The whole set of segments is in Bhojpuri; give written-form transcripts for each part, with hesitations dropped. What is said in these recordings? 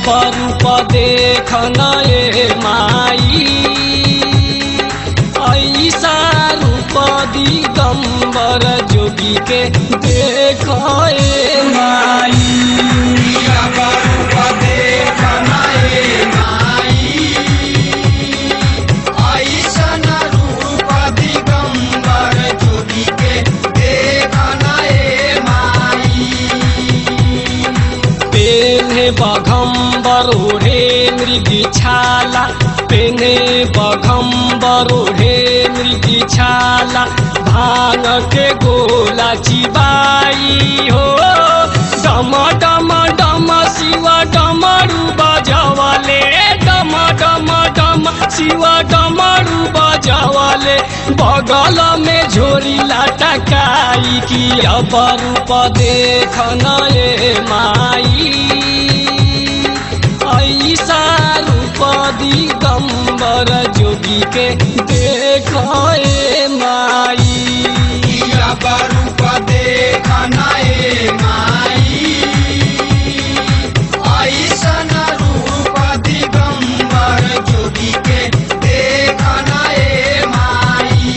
रूप देखन ए माई ऐसा रूप दिगंबर जोगी के देख ए माई रूप देखन ए माई ऐसन रूप दिगंबर जोगी के देखन ए माई पेने बघम्बर ओढ़े मृगी छाला पेने बघम्बर ओढ़े मृगी छाला भांग के गोला चिबाई हो डम डम डम शिव डमरू बजवले डम डम डम शिव डमरू बजवले बगल में झोरी लटकाई कि अब रूप देखन ए माई ऐसा रूप दिगंबर जोगी के देख ए माई रूप देखन ए माई ऐसन रूप दिगंबर जोगी के देखन ए माई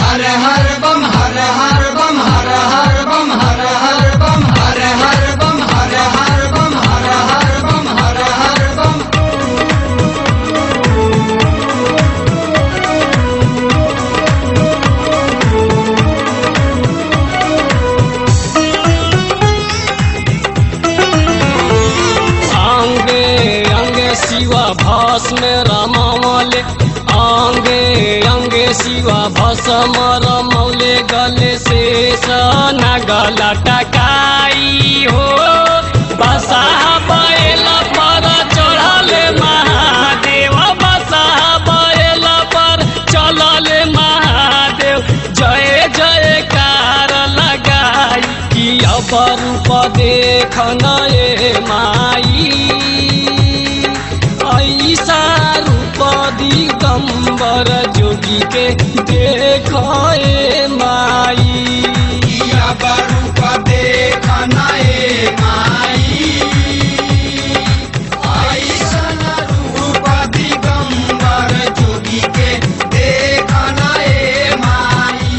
हर हर बम हर हर बम हर हर बम हर हर बम हर हर बम हर हर बम हर हर बम हर हर बम शिव भस्म रमौले अंगे अंगे शिव भस्म रमौले गले शेष नागल टकाई हो बसा बैल पर चढ़ले महादेव बसा बैल पर चलले महादेव जय जयकार लगाई कि अब रूप देखन ए माई ऐसा रूप दिगंबर जोगी के देख ए माई रूप देखन ए माई ऐसन रूप दिगंबर जोगी के देखन ए माई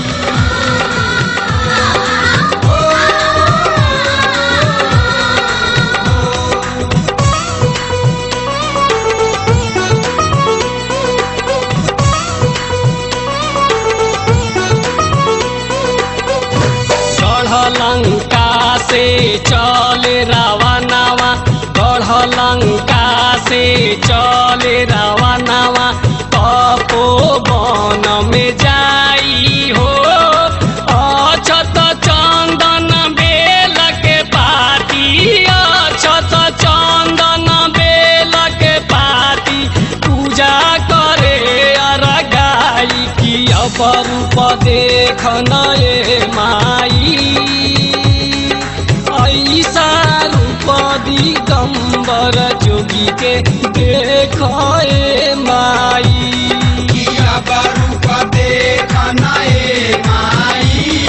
लंका से चले रावणावा गढ़ लंका से चले रावणावा तपोवन में जाई हो अछत चंदन बेल के पाती अछत चंदन बेल के पाती पूजा करे अरगाई कि अब रूप देखन ए माई ऐसा रूप दिगंबर जोगी के देख ए माई रूप देखन ए माई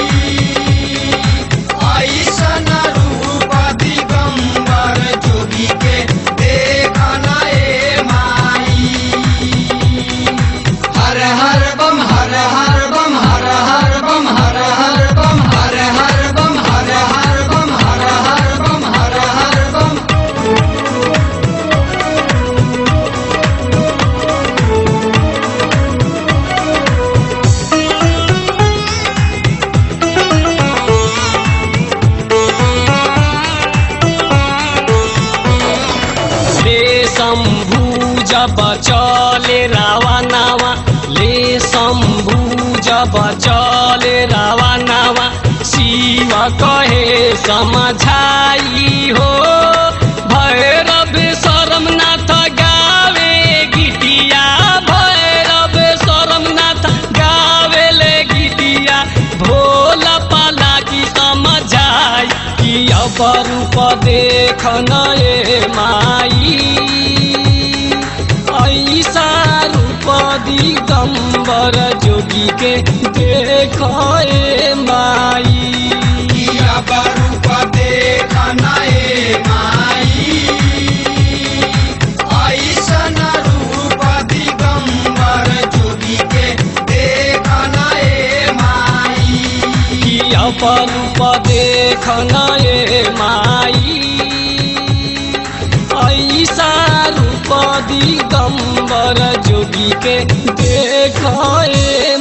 ऐसन रूप दिगंबर जोगी के देखन ए माई हर हर बम हर हर बम हर हर बम हर हर बम हर हर बम हर हर बम हर हर बम हर हर बम ले शंभु जब चले रावणावा ले शंभु जब चले रावणावा शिव कहे समझाई हो भैरव शर्मनाथ गावे गीतिया भैरव शर्मनाथ गावे ले गीतिया भोला पाला की समझाई कि अब रूप देखन ए माई ऐसा रूप दिगंबर जोगी के देख ए माई रूप देखन ए माई अपरूप देखना ए माई ऐसा रूप दिगंबर जोगी के देख ए